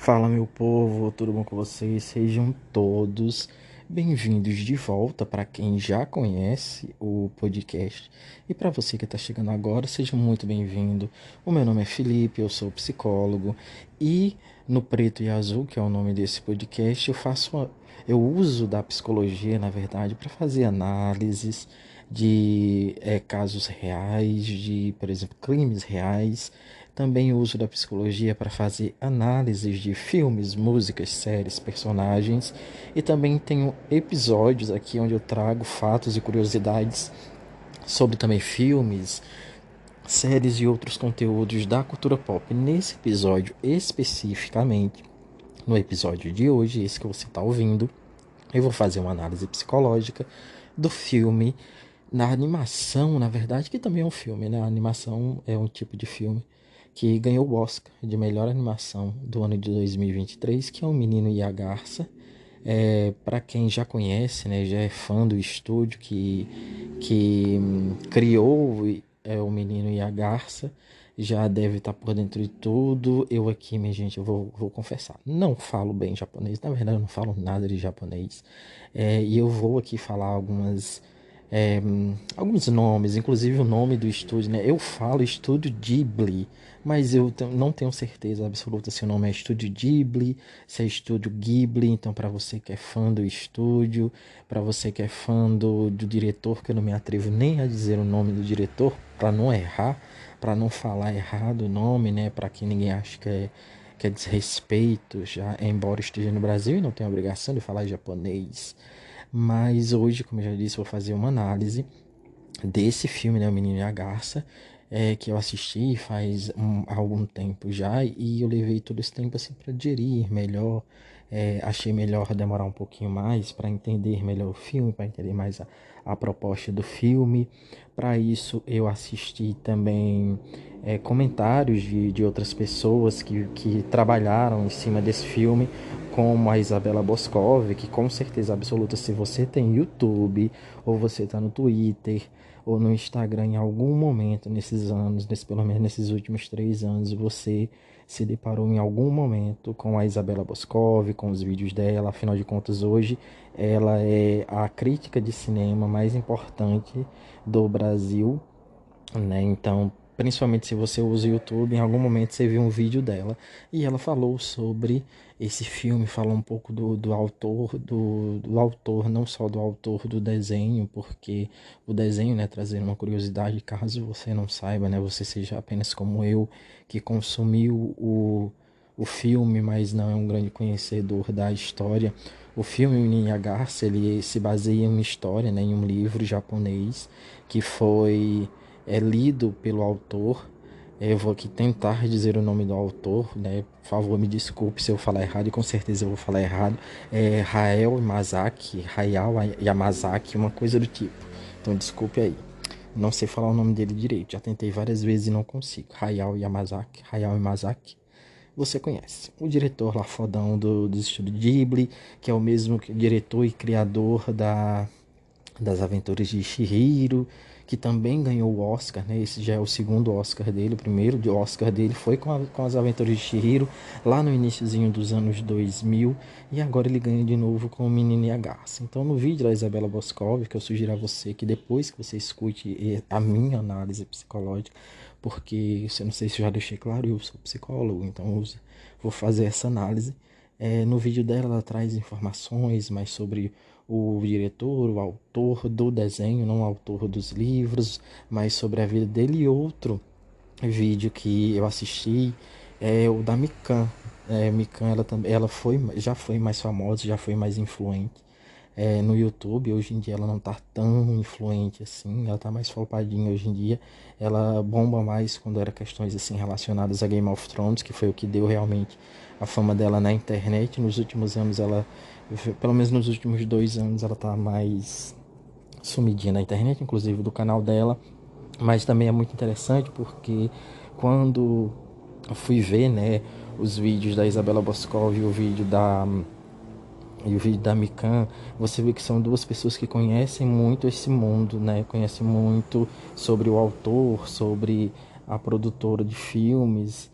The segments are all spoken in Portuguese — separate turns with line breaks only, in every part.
Fala, meu povo, tudo bom com vocês? Sejam todos bem-vindos de volta para quem já conhece o podcast. E para você que está chegando agora, seja muito bem-vindo. O meu nome é Felipe, eu sou psicólogo e no Preto e Azul, que é o nome desse podcast, eu uso da psicologia, na verdade, para fazer análises de casos reais, de, por exemplo, crimes reais. Também uso da psicologia para fazer análises de filmes, músicas, séries, personagens. E também tenho episódios aqui onde eu trago fatos e curiosidades sobre também filmes, séries e outros conteúdos da cultura pop. Nesse episódio especificamente, no episódio de hoje, esse que você está ouvindo, eu vou fazer uma análise psicológica do filme, na animação, na verdade, que também é um filme, né? A animação é um tipo de filme que ganhou o Oscar de melhor animação do ano de 2023, que é O Menino e a Garça. Para quem já conhece, né, já é fã do estúdio que criou O Menino e a Garça, já deve estar por dentro de tudo. Eu aqui, minha gente, eu vou confessar, não falo bem japonês, na verdade eu não falo nada de japonês, e eu vou aqui falar é, alguns nomes, inclusive o nome do estúdio, né? Eu falo Estúdio Ghibli, mas não tenho certeza absoluta se o nome é Estúdio Ghibli, se é Estúdio Ghibli. Então, para você que é fã do estúdio, para você que é fã do diretor, que eu não me atrevo nem a dizer o nome do diretor, para não errar, para não falar errado o nome, né? Para que ninguém ache que é desrespeito, já embora esteja no Brasil e não tenha obrigação de falar japonês. Mas hoje, como eu já disse, vou fazer uma análise desse filme, né, O Menino e a Garça, que eu assisti faz algum tempo já, e eu levei todo esse tempo assim para digerir melhor. Achei melhor demorar um pouquinho mais para entender melhor o filme, para entender mais a proposta do filme. Para isso eu assisti também comentários de outras pessoas que trabalharam em cima desse filme, como a Isabela Boscov, que com certeza absoluta, se você tem YouTube, ou você está no Twitter, ou no Instagram, em algum momento nesses anos, pelo menos nesses últimos 3 anos, você se deparou em algum momento com a Isabela Boscov, com os vídeos dela. Afinal de contas, hoje ela é a crítica de cinema mais importante do Brasil, né? Então, principalmente se você usa o YouTube, em algum momento você viu um vídeo dela e ela falou sobre esse filme, falou um pouco do autor, do autor, não só do autor do desenho, porque o desenho, né, trazer uma curiosidade, caso você não saiba, né, você seja apenas como eu, que consumiu o filme, mas não é um grande conhecedor da história. O filme O Menino e a Garça, ele se baseia em uma história, né, em um livro japonês que foi lido pelo autor. Eu vou aqui tentar dizer o nome do autor, né? Por favor, me desculpe se eu falar errado, e com certeza eu vou falar errado. É Hayao Yamazaki, uma coisa do tipo. Então, desculpe aí. Não sei falar o nome dele direito. Já tentei várias vezes e não consigo. Hayao Yamazaki. Você conhece. O diretor lá fodão do estúdio Ghibli, que é o mesmo diretor e criador das Aventuras de Chihiro, que também ganhou o Oscar, né? Esse já é o segundo Oscar dele. O primeiro Oscar dele foi com as Aventuras de Chihiro, lá no iniciozinho dos anos 2000, e agora ele ganha de novo com o Menino e a Garça. Então, no vídeo da Isabela Boscov, que eu sugiro a você que depois que você escute a minha análise psicológica, porque eu não sei se eu já deixei claro, eu sou psicólogo, então vou fazer essa análise. No vídeo dela, ela traz informações mais sobre o diretor, o autor do desenho, não o autor dos livros, mas sobre a vida dele. E outro vídeo que eu assisti é o da Mikan. Mikan, já foi mais famosa, já foi mais influente no YouTube. Hoje em dia ela não tá tão influente assim, ela tá mais flopadinha hoje em dia. Ela bomba mais quando era questões assim relacionadas a Game of Thrones, que foi o que deu realmente a fama dela na internet. Nos últimos anos pelo menos nos últimos 2 anos, ela tá mais sumidinha na internet, inclusive do canal dela. Mas também é muito interessante porque quando eu fui ver, né, os vídeos da Isabela Boscov e o vídeo da Mikan, você vê que são duas pessoas que conhecem muito esse mundo, né? Conhecem muito sobre o autor, sobre a produtora de filmes,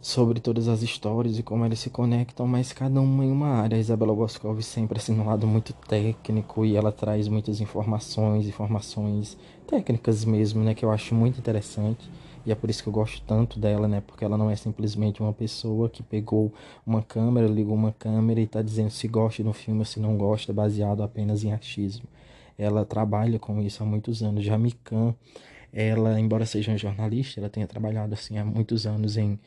sobre todas as histórias e como elas se conectam, mas cada uma em uma área. A Isabela Boscov sempre assim um lado muito técnico e ela traz muitas informações técnicas mesmo, né, que eu acho muito interessante. E é por isso que eu gosto tanto dela, né? Porque ela não é simplesmente uma pessoa que pegou uma câmera, ligou uma câmera e está dizendo se gosta do filme ou se não gosta, baseado apenas em achismo. Ela trabalha com isso há muitos anos. Já Mikan, ela, embora seja uma jornalista, ela tenha trabalhado assim há muitos anos em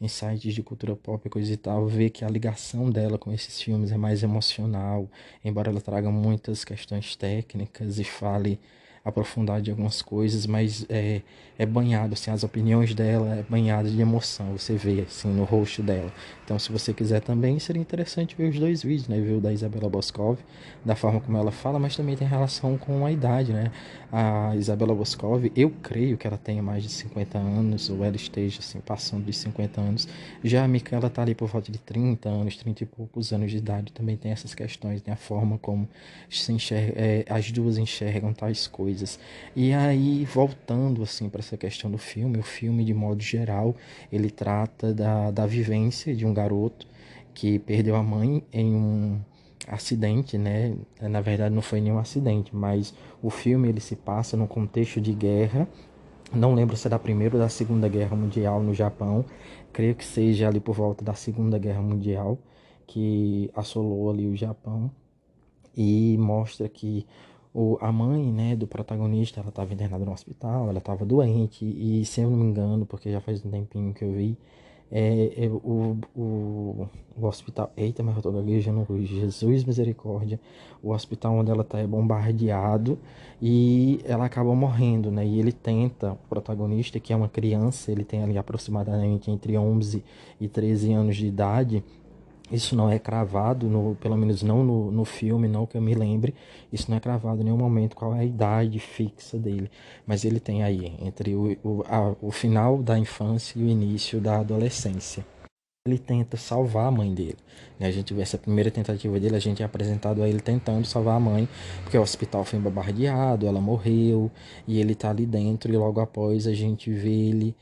sites de cultura pop e coisa e tal, vê que a ligação dela com esses filmes é mais emocional, embora ela traga muitas questões técnicas e fale aprofundar de algumas coisas, mas é banhado, assim, as opiniões dela é banhado de emoção, você vê, assim, no rosto dela. Então, se você quiser também, seria interessante ver os dois vídeos, né? Ver o da Isabela Boscov, da forma como ela fala, mas também tem relação com a idade, né? A Isabela Boscov, eu creio que ela tenha mais de 50 anos, ou ela esteja, assim, passando dos 50 anos. Já a Micaela tá ali por volta de 30 anos, 30 e poucos anos de idade, também tem essas questões, né? A forma como se enxerga, as duas enxergam tais coisas. E aí, voltando assim para essa questão do filme, o filme, de modo geral, ele trata da vivência de um garoto que perdeu a mãe em um acidente, né? Na verdade, não foi nenhum acidente, mas o filme ele se passa num contexto de guerra. Não lembro se é da Primeira ou da Segunda Guerra Mundial no Japão. Creio que seja ali por volta da Segunda Guerra Mundial que assolou ali o Japão e mostra que a mãe, né, do protagonista, ela estava internada no hospital, ela estava doente e, se eu não me engano, porque já faz um tempinho que eu vi, o hospital, eita, mas eu tô gaguejando, Jesus misericórdia, o hospital onde ela está é bombardeado e ela acaba morrendo, né, e ele tenta, o protagonista, que é uma criança, ele tem ali aproximadamente entre 11 e 13 anos de idade. Isso não é cravado, pelo menos não no filme, não que eu me lembre. Isso não é cravado em nenhum momento qual é a idade fixa dele. Mas ele tem aí, entre o final da infância e o início da adolescência. Ele tenta salvar a mãe dele, né? A gente vê essa primeira tentativa dele, a gente é apresentado a ele tentando salvar a mãe, porque o hospital foi bombardeado, ela morreu, e ele tá ali dentro, e logo após a gente vê ele,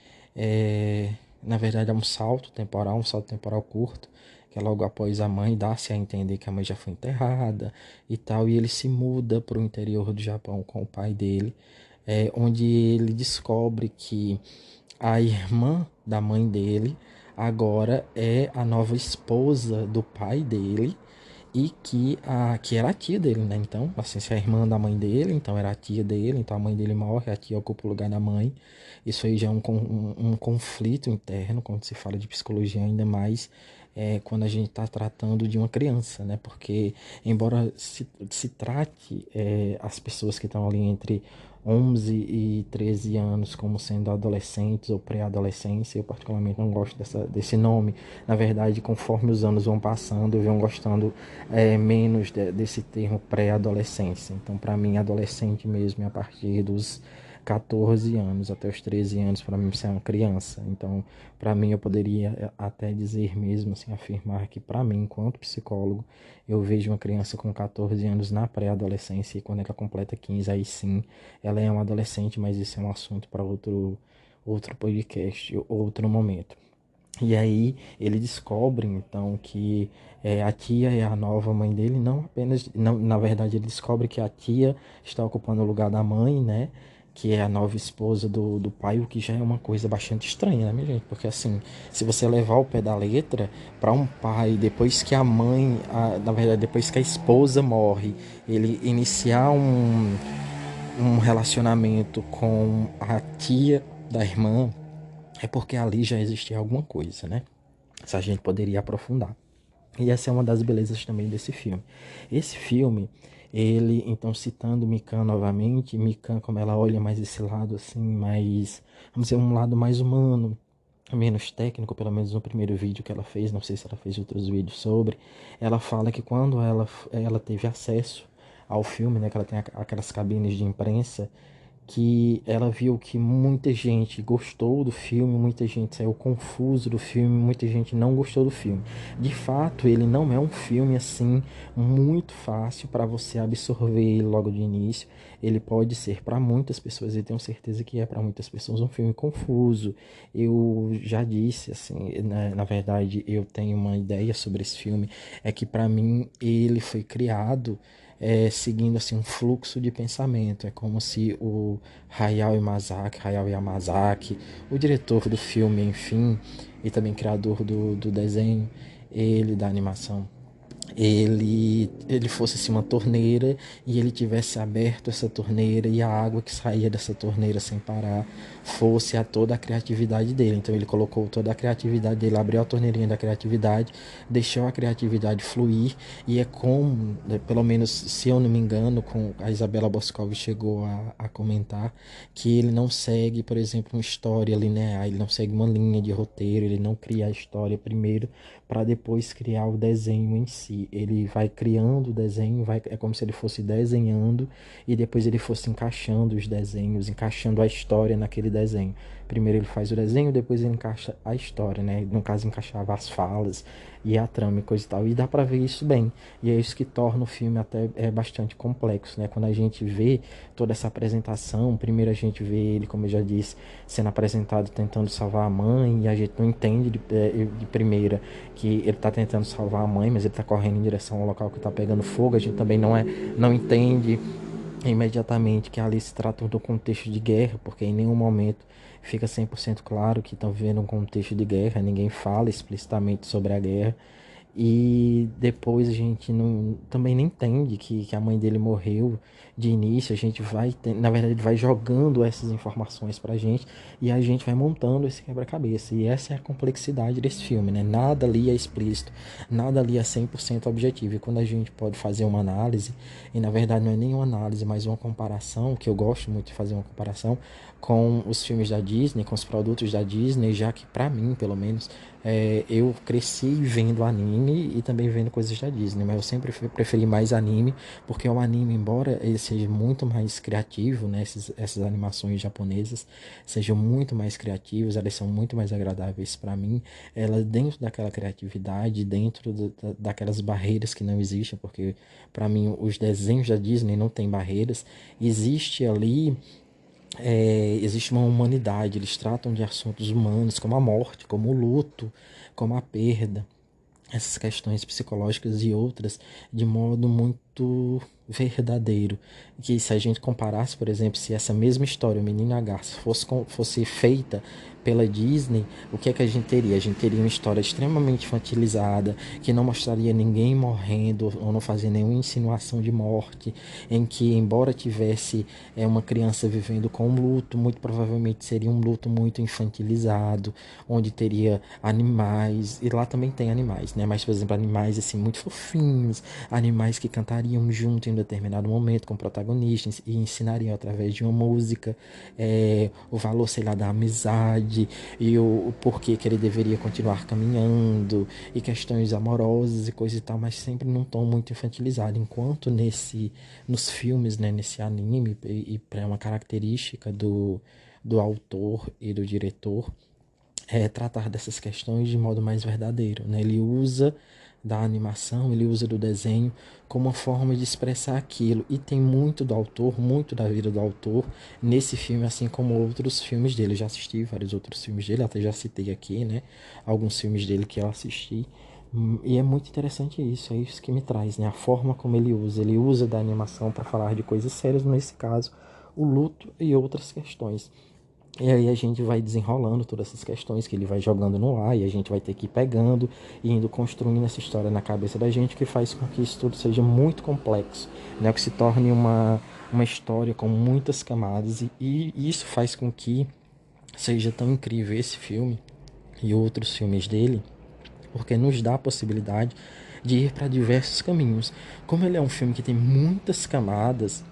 na verdade é um salto temporal curto, que é logo após a mãe dar-se a entender que a mãe já foi enterrada e tal, e ele se muda para o interior do Japão com o pai dele, onde ele descobre que a irmã da mãe dele agora é a nova esposa do pai dele e que era a tia dele, né? Então, assim, se é a irmã da mãe dele, então era a tia dele, então a mãe dele morre, a tia ocupa o lugar da mãe. Isso aí já é um conflito interno, quando se fala de psicologia, ainda mais quando a gente está tratando de uma criança, né? Porque, embora se trate as pessoas que estão ali entre 11 e 13 anos como sendo adolescentes ou pré-adolescência, eu particularmente não gosto desse nome. Na verdade, conforme os anos vão passando, eu venho gostando menos desse termo pré-adolescência. Então, para mim, adolescente mesmo é a partir dos 14 anos até os 13 anos, para mim, você é uma criança. Então, para mim, eu poderia até dizer mesmo, assim, afirmar que, para mim, enquanto psicólogo, eu vejo uma criança com 14 anos na pré-adolescência e quando ela completa 15, aí sim, ela é uma adolescente, mas isso é um assunto para outro podcast, outro momento. E aí ele descobre então que a tia é a nova mãe dele, não apenas, não, na verdade ele descobre que a tia está ocupando o lugar da mãe, né? Que é a nova esposa do pai, o que já é uma coisa bastante estranha, né, minha gente? Porque assim, se você levar o pé da letra para um pai, depois que a mãe, na verdade, depois que a esposa morre, ele iniciar um relacionamento com a tia da irmã, é porque ali já existia alguma coisa, né? Se a gente poderia aprofundar. E essa é uma das belezas também desse filme. Esse filme, ele, então, citando Mikan novamente, Mikan, como ela olha mais esse lado, assim, mais, vamos dizer, um lado mais humano, menos técnico, pelo menos no primeiro vídeo que ela fez, não sei se ela fez outros vídeos sobre, ela fala que quando ela teve acesso ao filme, né, que ela tem aquelas cabines de imprensa, que ela viu que muita gente gostou do filme, muita gente saiu confuso do filme, muita gente não gostou do filme. De fato, ele não é um filme assim muito fácil para você absorver ele logo de início. Ele pode ser para muitas pessoas, e tenho certeza que é para muitas pessoas um filme confuso. Eu já disse assim, na verdade, eu tenho uma ideia sobre esse filme, é que para mim ele foi criado seguindo assim um fluxo de pensamento. É como se o Hayao Yamazaki, o diretor do filme, enfim, e também criador do desenho, ele da animação, ele fosse assim uma torneira e ele tivesse aberto essa torneira e a água que saía dessa torneira sem parar fosse a toda a criatividade dele. Então ele colocou toda a criatividade dele, abriu a torneirinha da criatividade, deixou a criatividade fluir, e é como, né, pelo menos se eu não me engano, com a Isabela Boscov chegou a comentar que ele não segue, por exemplo, uma história linear, ele não segue uma linha de roteiro, ele não cria a história primeiro para depois criar o desenho em si. Ele vai criando o desenho, é como se ele fosse desenhando e depois ele fosse encaixando os desenhos, encaixando a história naquele desenho. Primeiro ele faz o desenho, depois ele encaixa a história, né? No caso, encaixava as falas e a trama e coisa e tal. E dá pra ver isso bem. E é isso que torna o filme até bastante complexo, né? Quando a gente vê toda essa apresentação, primeiro a gente vê ele, como eu já disse, sendo apresentado tentando salvar a mãe, e a gente não entende de primeira que ele tá tentando salvar a mãe, mas ele tá correndo em direção ao local que tá pegando fogo. A gente também não entende imediatamente que ali se trata do contexto de guerra, porque em nenhum momento fica 100% claro que estão vivendo um contexto de guerra, ninguém fala explicitamente sobre a guerra. E depois a gente também não entende que a mãe dele morreu de início. A gente na verdade, ele vai jogando essas informações pra gente e a gente vai montando esse quebra-cabeça. E essa é a complexidade desse filme, né? Nada ali é explícito, nada ali é 100% objetivo. E quando a gente pode fazer uma análise, e na verdade não é nem uma análise, mas uma comparação, que eu gosto muito de fazer uma comparação com os filmes da Disney, com os produtos da Disney, já que pra mim, pelo menos, eu cresci vendo anime e também vendo coisas da Disney, mas eu sempre preferi mais anime, porque o anime, embora ele seja muito mais criativo, né, essas animações japonesas sejam muito mais criativas, elas são muito mais agradáveis para mim, elas dentro daquela criatividade, dentro daquelas barreiras que não existem, porque para mim os desenhos da Disney não têm barreiras, existe ali existe uma humanidade, eles tratam de assuntos humanos, como a morte, como o luto, como a perda, essas questões psicológicas e outras, de modo muito verdadeiro. Que se a gente comparasse, por exemplo, se essa mesma história, o Menino e a Garça, fosse feita pela Disney, o que é que a gente teria? A gente teria uma história extremamente infantilizada, que não mostraria ninguém morrendo ou não fazia nenhuma insinuação de morte, em que, embora tivesse uma criança vivendo com um luto, muito provavelmente seria um luto muito infantilizado, onde teria animais, e lá também tem animais, né? Mas, por exemplo, animais assim muito fofinhos, animais que cantariam junto em um determinado momento com o protagonista e ensinariam através de uma música o valor, sei lá, da amizade e o porquê que ele deveria continuar caminhando e questões amorosas e coisa e tal, mas sempre num tom muito infantilizado, enquanto nos filmes, né, nesse anime, e é uma característica do autor e do diretor, tratar dessas questões de modo mais verdadeiro, né? Ele usa da animação, ele usa do desenho como uma forma de expressar aquilo, e tem muito do autor, muito da vida do autor nesse filme, assim como outros filmes dele. Eu já assisti vários outros filmes dele, até já citei aqui, né, alguns filmes dele que eu assisti, e é muito interessante isso, é isso que me traz, né, a forma como ele usa da animação para falar de coisas sérias, nesse caso, o luto e outras questões. E aí a gente vai desenrolando todas essas questões que ele vai jogando no ar, e a gente vai ter que ir pegando e indo construindo essa história na cabeça da gente, que faz com que isso tudo seja muito complexo, né? Que se torne uma história com muitas camadas, e isso faz com que seja tão incrível esse filme e outros filmes dele, porque nos dá a possibilidade de ir para diversos caminhos. Como ele é um filme que tem muitas camadas,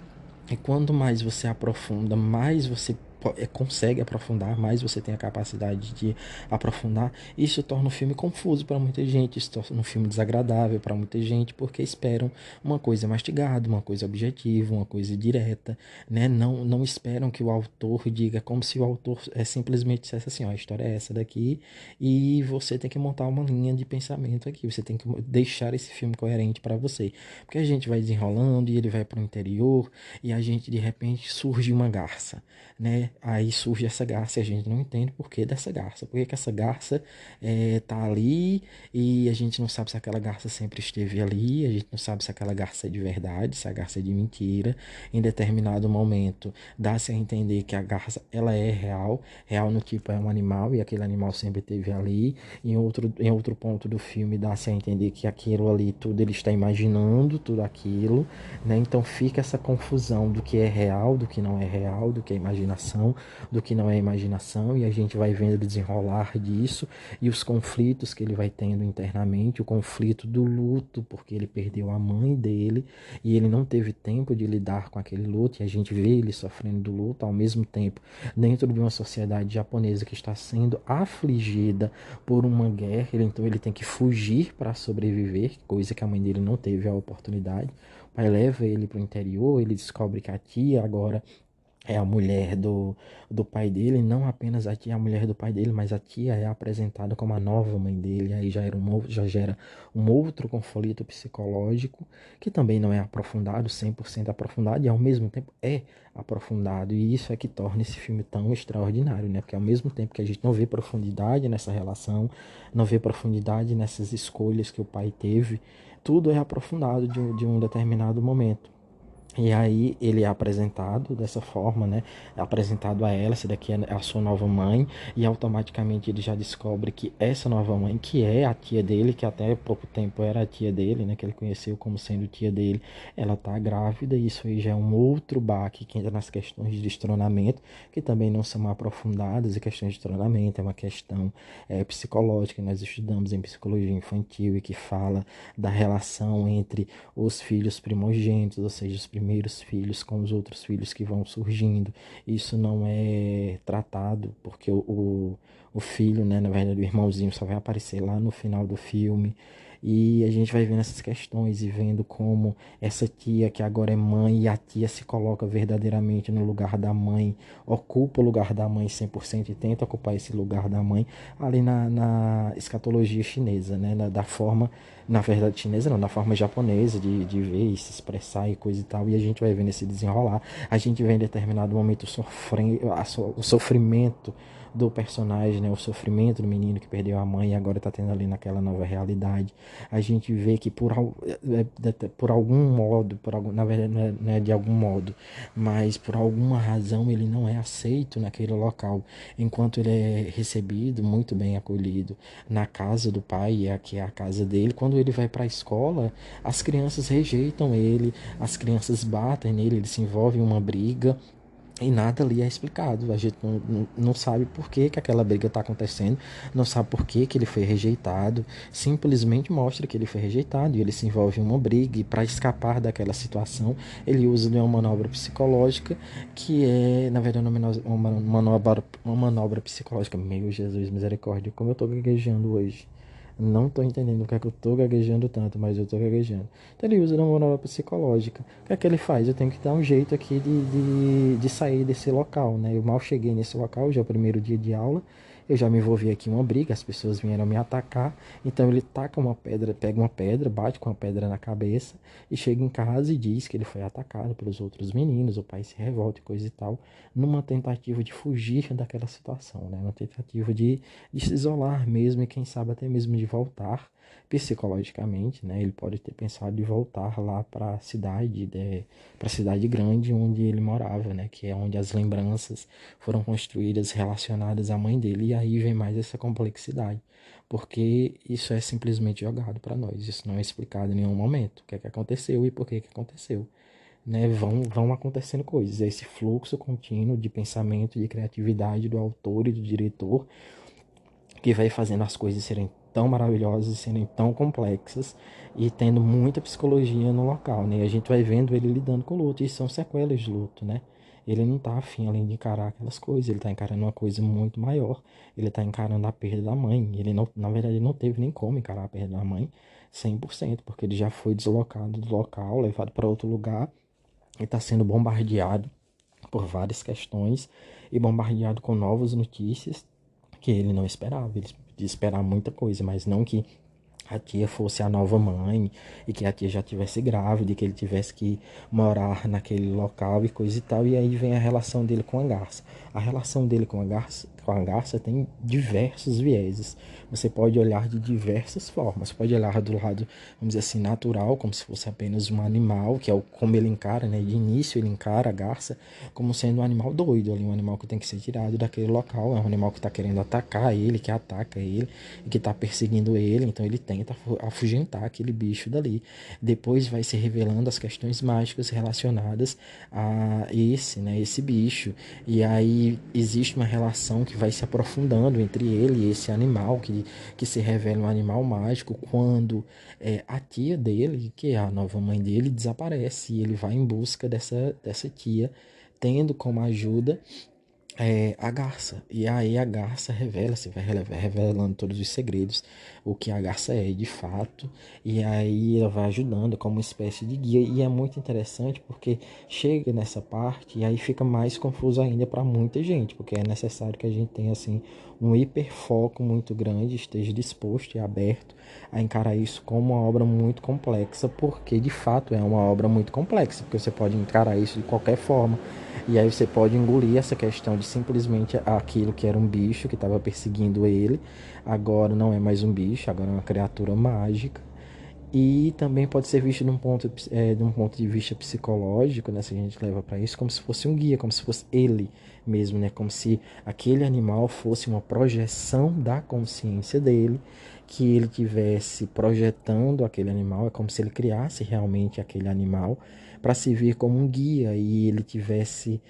e quanto mais você aprofunda, mais você consegue aprofundar, mais você tem a capacidade de aprofundar. Isso torna o filme confuso para muita gente, isso torna um filme desagradável para muita gente, porque esperam uma coisa mastigada, uma coisa objetiva, uma coisa direta, né? Não esperam que o autor diga, como se o autor simplesmente dissesse assim, ó, a história é essa daqui e você tem que montar uma linha de pensamento aqui, você tem que deixar esse filme coerente para você, porque a gente vai desenrolando e ele vai para o interior e a gente de repente surge uma garça, né? Aí surge essa garça e a gente não entende por que dessa garça, por que essa garça tá ali e a gente não sabe se aquela garça sempre esteve ali, a gente não sabe se aquela garça é de verdade, se a garça é de mentira. Em determinado momento dá-se a entender que a garça ela é real, real no tipo é um animal e aquele animal sempre esteve ali. Em outro ponto do filme dá-se a entender que aquilo ali tudo ele está imaginando tudo aquilo, né? Então fica essa confusão do que é real, do que não é real, do que é imaginação, do que não é imaginação, e a gente vai vendo o desenrolar disso e os conflitos que ele vai tendo internamente, o conflito do luto, porque ele perdeu a mãe dele e ele não teve tempo de lidar com aquele luto, e a gente vê ele sofrendo do luto ao mesmo tempo dentro de uma sociedade japonesa que está sendo afligida por uma guerra, então ele tem que fugir para sobreviver, coisa que a mãe dele não teve a oportunidade. O pai leva ele para o interior, ele descobre que a tia agora é a mulher do pai dele, não apenas a tia é a mulher do pai dele, mas a tia é apresentada como a nova mãe dele, aí já gera um outro conflito psicológico, que também não é aprofundado, 100% aprofundado, e ao mesmo tempo é aprofundado, e isso é que torna esse filme tão extraordinário, né? Porque ao mesmo tempo que a gente não vê profundidade nessa relação, não vê profundidade nessas escolhas que o pai teve, tudo é aprofundado de um determinado momento. E aí ele é apresentado dessa forma, né? É apresentado a ela, essa daqui é a sua nova mãe, e automaticamente ele já descobre que essa nova mãe, que é a tia dele, que até pouco tempo era a tia dele, né? Que ele conheceu como sendo tia dele, ela tá grávida, e isso aí já é um outro baque que entra nas questões de destronamento, que também não são aprofundadas, e questões de destronamento é uma questão psicológica que nós estudamos em psicologia infantil e que fala da relação entre os filhos primogênitos, ou seja, os primeiros filhos com os outros filhos que vão surgindo. Isso não é tratado, porque o filho, né, na verdade, o irmãozinho só vai aparecer lá no final do filme. E a gente vai vendo essas questões e vendo como essa tia que agora é mãe e a tia se coloca verdadeiramente no lugar da mãe, ocupa o lugar da mãe 100% e tenta ocupar esse lugar da mãe ali na escatologia chinesa, né, da forma, na verdade chinesa não, da forma japonesa de ver e se expressar e coisa e tal, e a gente vai vendo esse desenrolar, a gente vê em determinado momento o sofrimento do personagem, né, o sofrimento do menino que perdeu a mãe e agora está tendo ali naquela nova realidade. A gente vê que por algum modo, na verdade não é de algum modo, mas por alguma razão ele não é aceito naquele local, enquanto ele é recebido, muito bem acolhido na casa do pai, que é a casa dele. Quando ele vai para a escola, as crianças rejeitam ele, as crianças batem nele, ele se envolve em uma briga. E nada ali é explicado. A gente não sabe por que, que aquela briga está acontecendo, não sabe por que, que ele foi rejeitado. Simplesmente mostra que ele foi rejeitado e ele se envolve em uma briga. E para escapar daquela situação, ele usa de uma manobra psicológica que é, na verdade, uma manobra psicológica. Meu Jesus, misericórdia, como eu estou gaguejando hoje. Não tô entendendo o que é que eu tô gaguejando tanto, mas eu tô gaguejando. Então ele usa uma manobra psicológica. O que é que ele faz? Eu tenho que dar um jeito aqui de sair desse local, né? Eu mal cheguei nesse local, já é o primeiro dia de aula. Eu já me envolvi aqui em uma briga, as pessoas vieram me atacar. Então ele taca uma pedra, pega uma pedra, bate com a pedra na cabeça e chega em casa e diz que ele foi atacado pelos outros meninos, o pai se revolta e coisa e tal, numa tentativa de fugir daquela situação, né? Uma tentativa de se isolar mesmo e quem sabe até mesmo de voltar psicologicamente, né? Ele pode ter pensado em voltar lá para a cidade, para a cidade grande onde ele morava, né? Que é onde as lembranças foram construídas relacionadas à mãe dele. E aí vem mais essa complexidade, porque isso é simplesmente jogado para nós. Isso não é explicado em nenhum momento. O que é que aconteceu e por que que aconteceu, né? Vão acontecendo coisas. Esse fluxo contínuo de pensamento, de criatividade do autor e do diretor que vai fazendo as coisas serem tão maravilhosas e serem tão complexas e tendo muita psicologia no local, né? E a gente vai vendo ele lidando com o luto, e são sequelas de luto, né? ele não tá afim além de encarar aquelas coisas, ele tá encarando uma coisa muito maior, ele tá encarando a perda da mãe, ele não, na verdade ele não teve nem como encarar a perda da mãe 100%, porque ele já foi deslocado do local, levado para outro lugar e está sendo bombardeado por várias questões e bombardeado com novas notícias que ele não esperava. Ele podia esperar muita coisa, mas não que a tia fosse a nova mãe e que a tia já tivesse grávida e que ele tivesse que morar naquele local e coisa e tal. E aí vem a relação dele com a garça. A relação dele com a garça tem diversos vieses. Você pode olhar de diversas formas. Você pode olhar do lado, vamos dizer assim, natural, como se fosse apenas um animal, que é o, como ele encara, né? De início ele encara a garça como sendo um animal doido, ali, um animal que tem que ser tirado daquele local. É um animal que está querendo atacar ele, que ataca ele e que está perseguindo ele. Então ele tenta afugentar aquele bicho dali. Depois vai se revelando as questões mágicas relacionadas a esse, né? Esse bicho. E aí existe uma relação que vai se aprofundando entre ele e esse animal, que se revela um animal mágico, quando a tia dele, que é a nova mãe dele, desaparece. E ele vai em busca dessa tia, tendo como ajuda a garça. E aí a garça revela-se, vai revelando todos os segredos, o que a garça é de fato, e aí ela vai ajudando como uma espécie de guia. E é muito interessante porque chega nessa parte e aí fica mais confuso ainda para muita gente, porque é necessário que a gente tenha assim um hiperfoco muito grande, esteja disposto e aberto a encarar isso como uma obra muito complexa, porque de fato é uma obra muito complexa, porque você pode encarar isso de qualquer forma. E aí você pode engolir essa questão de simplesmente aquilo que era um bicho que estava perseguindo ele, agora não é mais um bicho, agora é uma criatura mágica. E também pode ser visto de um ponto de vista psicológico, né? Se a gente leva para isso, como se fosse um guia, como se fosse ele mesmo, né? Como se aquele animal fosse uma projeção da consciência dele, que ele tivesse projetando aquele animal, é como se ele criasse realmente aquele animal para se vir como um guia e ele tivesse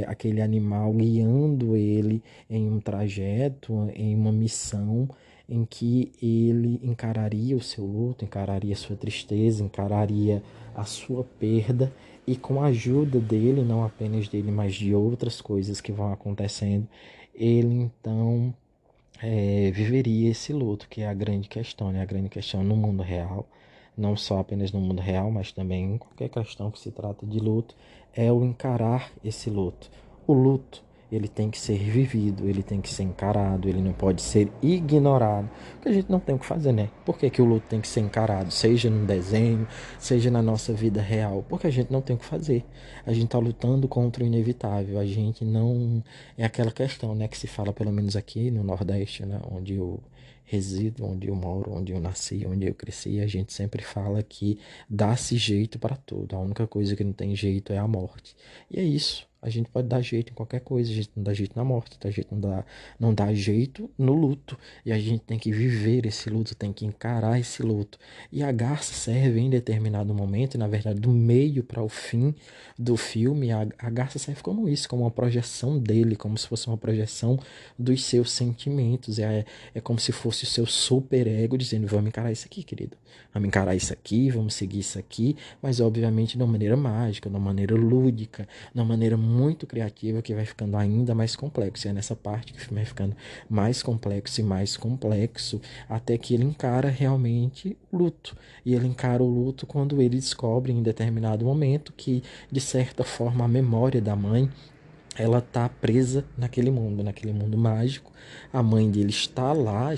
aquele animal guiando ele em um trajeto, em uma missão em que ele encararia o seu luto, encararia a sua tristeza, encararia a sua perda e com a ajuda dele, não apenas dele, mas de outras coisas que vão acontecendo, ele então viveria esse luto, que é a grande questão, né? A grande questão no mundo real, não só apenas no mundo real, mas também em qualquer questão que se trata de luto, é o encarar esse luto. O luto, ele tem que ser vivido, ele tem que ser encarado, ele não pode ser ignorado, porque a gente não tem o que fazer, né? Por que que o luto tem que ser encarado, seja no desenho, seja na nossa vida real? Porque a gente não tem o que fazer. A gente está lutando contra o inevitável, a gente não... É aquela questão, né, que se fala pelo menos aqui no Nordeste, né, onde eu resido, onde eu moro, onde eu nasci, onde eu cresci, a gente sempre fala que dá-se jeito para tudo. A única coisa que não tem jeito é a morte. E é isso. A gente pode dar jeito em qualquer coisa, a gente não dá jeito na morte, a gente não dá jeito no luto. E a gente tem que viver esse luto, tem que encarar esse luto. E a garça serve em determinado momento, e na verdade do meio para o fim do filme, a garça serve como isso, como uma projeção dele, como se fosse uma projeção dos seus sentimentos. É como se fosse o seu super ego dizendo: vamos encarar isso aqui, querido. Vamos encarar isso aqui, vamos seguir isso aqui, mas obviamente de uma maneira mágica, de uma maneira lúdica, de uma maneira muito criativa, que vai ficando ainda mais complexo. E é nessa parte que o filme vai ficando mais complexo e mais complexo, até que ele encara realmente o luto. E ele encara o luto quando ele descobre em determinado momento que, de certa forma, a memória da mãe, ela tá presa naquele mundo mágico. A mãe dele está lá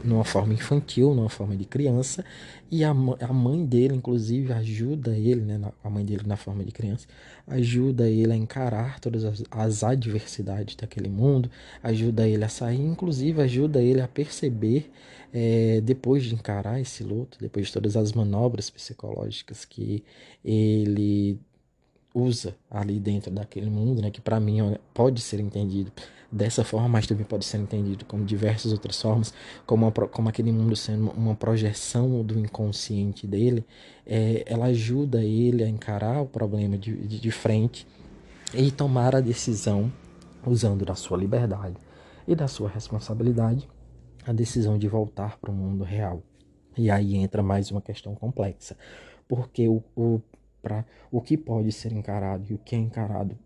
numa forma infantil, numa forma de criança, e a mãe dele, inclusive, ajuda ele, né, a mãe dele na forma de criança, ajuda ele a encarar todas as adversidades daquele mundo, ajuda ele a sair, inclusive ajuda ele a perceber, depois de encarar esse luto, depois de todas as manobras psicológicas que ele usa ali dentro daquele mundo, né, que para mim pode ser entendido dessa forma, mas também pode ser entendido como diversas outras formas, como aquele mundo sendo uma projeção do inconsciente dele. Ela ajuda ele a encarar o problema de frente e tomar a decisão, usando da sua liberdade e da sua responsabilidade, a decisão de voltar para o mundo real. E aí entra mais uma questão complexa, porque o para o que pode ser encarado e o que é encarado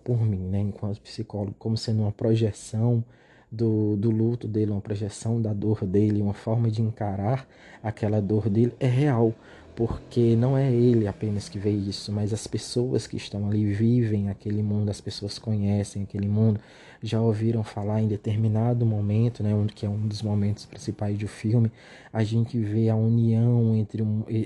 por mim, né, enquanto psicólogo, como sendo uma projeção do luto dele, uma projeção da dor dele, uma forma de encarar aquela dor dele, é real. Porque não é ele apenas que vê isso, mas as pessoas que estão ali vivem aquele mundo, as pessoas conhecem aquele mundo, já ouviram falar em determinado momento, né, que é um dos momentos principais do filme, a gente vê a união entre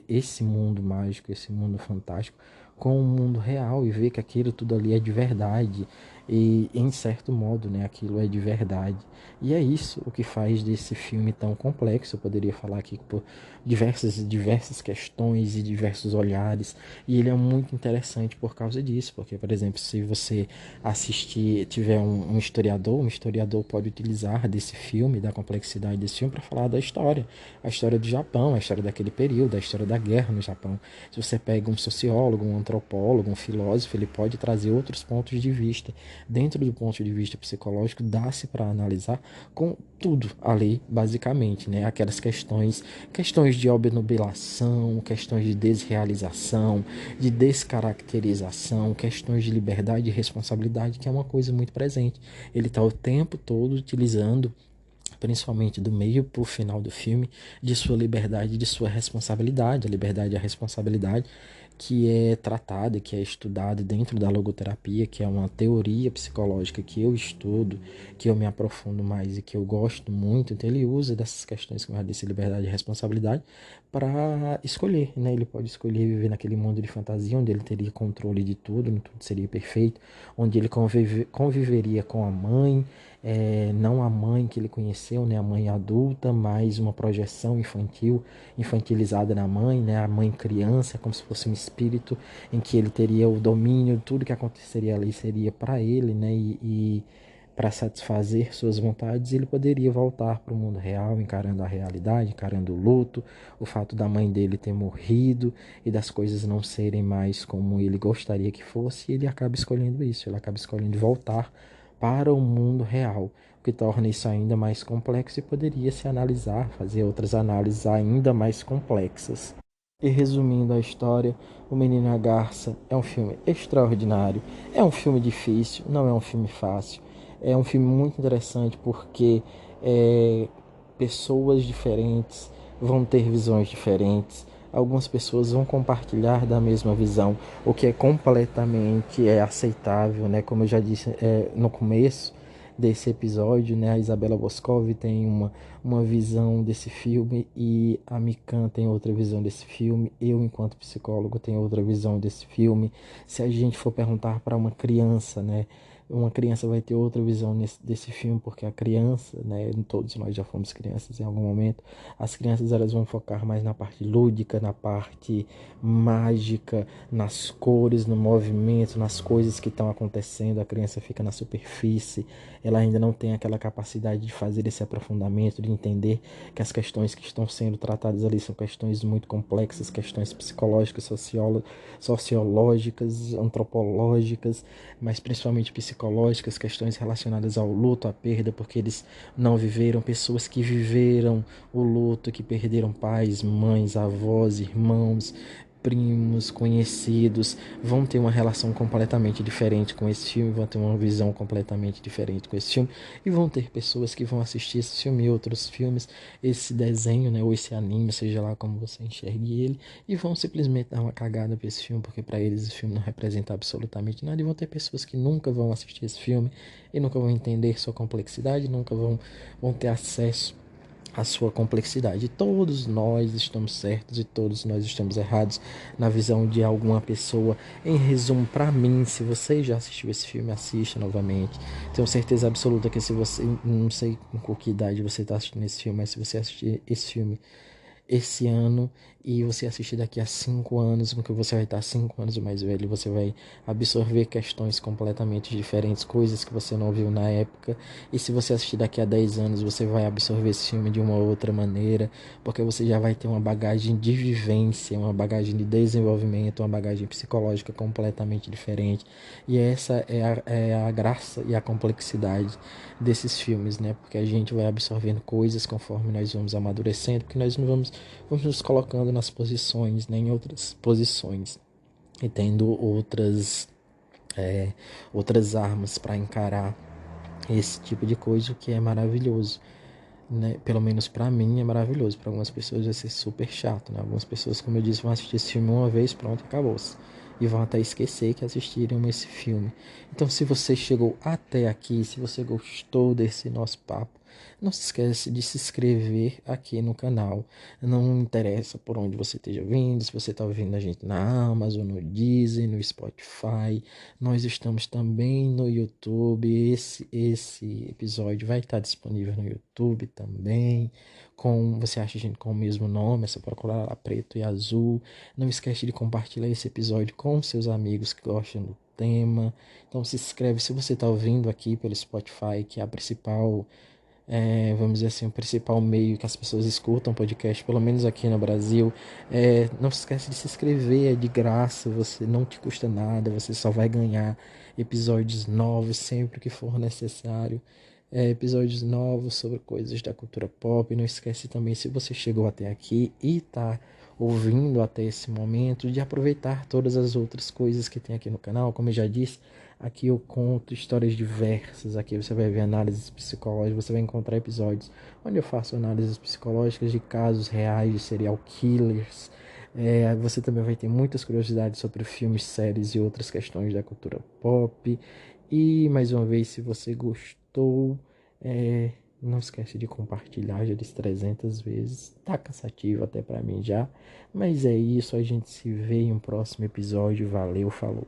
esse mundo mágico, esse mundo fantástico, com o mundo real e vê que aquilo tudo ali é de verdade. E em certo modo, né, aquilo é de verdade. E é isso o que faz desse filme tão complexo. Eu poderia falar aqui por diversas questões e diversos olhares. E ele é muito interessante por causa disso. Porque, por exemplo, se você assistir, tiver um historiador pode utilizar desse filme, da complexidade desse filme, para falar da história. A história do Japão, a história daquele período, a história da guerra no Japão. Se você pega um sociólogo, um antropólogo, um filósofo, ele pode trazer outros pontos de vista. Dentro do ponto de vista psicológico, dá-se para analisar com tudo ali, basicamente, né? Aquelas questões de obnubilação, questões de desrealização, de descaracterização, questões de liberdade e responsabilidade, que é uma coisa muito presente. Ele está o tempo todo utilizando, principalmente do meio para o final do filme, de sua liberdade, de sua responsabilidade, a liberdade e a responsabilidade que é tratada, que é estudada dentro da logoterapia, que é uma teoria psicológica que eu estudo, que eu me aprofundo mais e que eu gosto muito. Então ele usa dessas questões, como eu disse, liberdade e responsabilidade, para escolher, né? Ele pode escolher viver naquele mundo de fantasia, onde ele teria controle de tudo, onde tudo seria perfeito, onde ele conviveria com a mãe, não a mãe que ele conheceu, né, a mãe adulta, mas uma projeção infantil, infantilizada na mãe, né, a mãe criança, como se fosse um espírito em que ele teria o domínio, tudo que aconteceria ali seria para ele, né, e para satisfazer suas vontades, ele poderia voltar para o mundo real, encarando a realidade, encarando o luto, o fato da mãe dele ter morrido e das coisas não serem mais como ele gostaria que fosse, e ele acaba escolhendo isso, ele acaba escolhendo voltar para o mundo real, o que torna isso ainda mais complexo e poderia se analisar, fazer outras análises ainda mais complexas. E resumindo a história, O Menino e a Garça é um filme extraordinário, é um filme difícil, não é um filme fácil, é um filme muito interessante porque pessoas diferentes vão ter visões diferentes, algumas pessoas vão compartilhar da mesma visão, o que é completamente aceitável, né? Como eu já disse no começo desse episódio, né? A Isabela Boscov tem uma visão desse filme e a Mikan tem outra visão desse filme. Eu, enquanto psicólogo, tenho outra visão desse filme. Se a gente for perguntar para uma criança, né? Uma criança vai ter outra visão desse filme, porque a criança, né, todos nós já fomos crianças em algum momento, as crianças elas vão focar mais na parte lúdica, na parte mágica, nas cores, no movimento, nas coisas que estão acontecendo. A criança fica na superfície, ela ainda não tem aquela capacidade de fazer esse aprofundamento, de entender que as questões que estão sendo tratadas ali são questões muito complexas, questões psicológicas, sociológicas, antropológicas, mas principalmente psicológicas, questões relacionadas ao luto, à perda, porque eles não viveram, pessoas que viveram o luto, que perderam pais, mães, avós, irmãos, primos, conhecidos, vão ter uma relação completamente diferente com esse filme, vão ter uma visão completamente diferente com esse filme, e vão ter pessoas que vão assistir esse filme e outros filmes, esse desenho, né, ou esse anime, seja lá como você enxergue ele, e vão simplesmente dar uma cagada pra esse filme, porque para eles esse filme não representa absolutamente nada, e vão ter pessoas que nunca vão assistir esse filme e nunca vão entender sua complexidade, nunca vão ter acesso à sua complexidade. Todos nós estamos certos e todos nós estamos errados na visão de alguma pessoa. Em resumo, para mim, se você já assistiu esse filme, assista novamente. Tenho certeza absoluta que se você, não sei com que idade você está assistindo esse filme, mas se você assistir esse filme esse ano e você assistir daqui a 5 anos, porque você vai estar 5 anos mais velho, você vai absorver questões completamente diferentes, coisas que você não viu na época, e se você assistir daqui a 10 anos, você vai absorver esse filme de uma outra maneira, porque você já vai ter uma bagagem de vivência, uma bagagem de desenvolvimento, uma bagagem psicológica completamente diferente, e essa é a graça e a complexidade desses filmes, né? Porque a gente vai absorvendo coisas conforme nós vamos amadurecendo, porque nós não vamos nos colocando nas posições, né? Em outras posições. e tendo outras armas para encarar esse tipo de coisa, o que é maravilhoso, né? Pelo menos para mim é maravilhoso. Para algumas pessoas vai ser super chato, né? Algumas pessoas, como eu disse, vão assistir esse filme uma vez, pronto, acabou-se. E vão até esquecer que assistiram esse filme. Então, se você chegou até aqui, se você gostou desse nosso papo, não se esquece de se inscrever aqui no canal. Não interessa por onde você esteja vindo, se você está ouvindo a gente na Amazon, no Deezer, no Spotify. Nós estamos também no YouTube. Esse episódio vai estar disponível no YouTube também. Você acha a gente com o mesmo nome, é só procurar lá preto e azul. Não esquece de compartilhar esse episódio com seus amigos que gostam do tema. Então se inscreve se você está ouvindo aqui pelo Spotify, que é a principal, vamos dizer assim, o principal meio que as pessoas escutam podcast, pelo menos aqui no Brasil. Não se esquece de se inscrever, é de graça, você não te custa nada, você só vai ganhar episódios novos sempre que for necessário. Episódios novos sobre coisas da cultura pop. Não esquece também, se você chegou até aqui e está ouvindo até esse momento, de aproveitar todas as outras coisas que tem aqui no canal. Como eu já disse, aqui eu conto histórias diversas. Aqui você vai ver análises psicológicas, você vai encontrar episódios onde eu faço análises psicológicas de casos reais de serial killers. Você também vai ter muitas curiosidades sobre filmes, séries e outras questões da cultura pop. E mais uma vez, se você gostou, não esquece de compartilhar, já disse 300 vezes. Tá cansativo até pra mim já. Mas é isso, a gente se vê em um próximo episódio. Valeu, falou.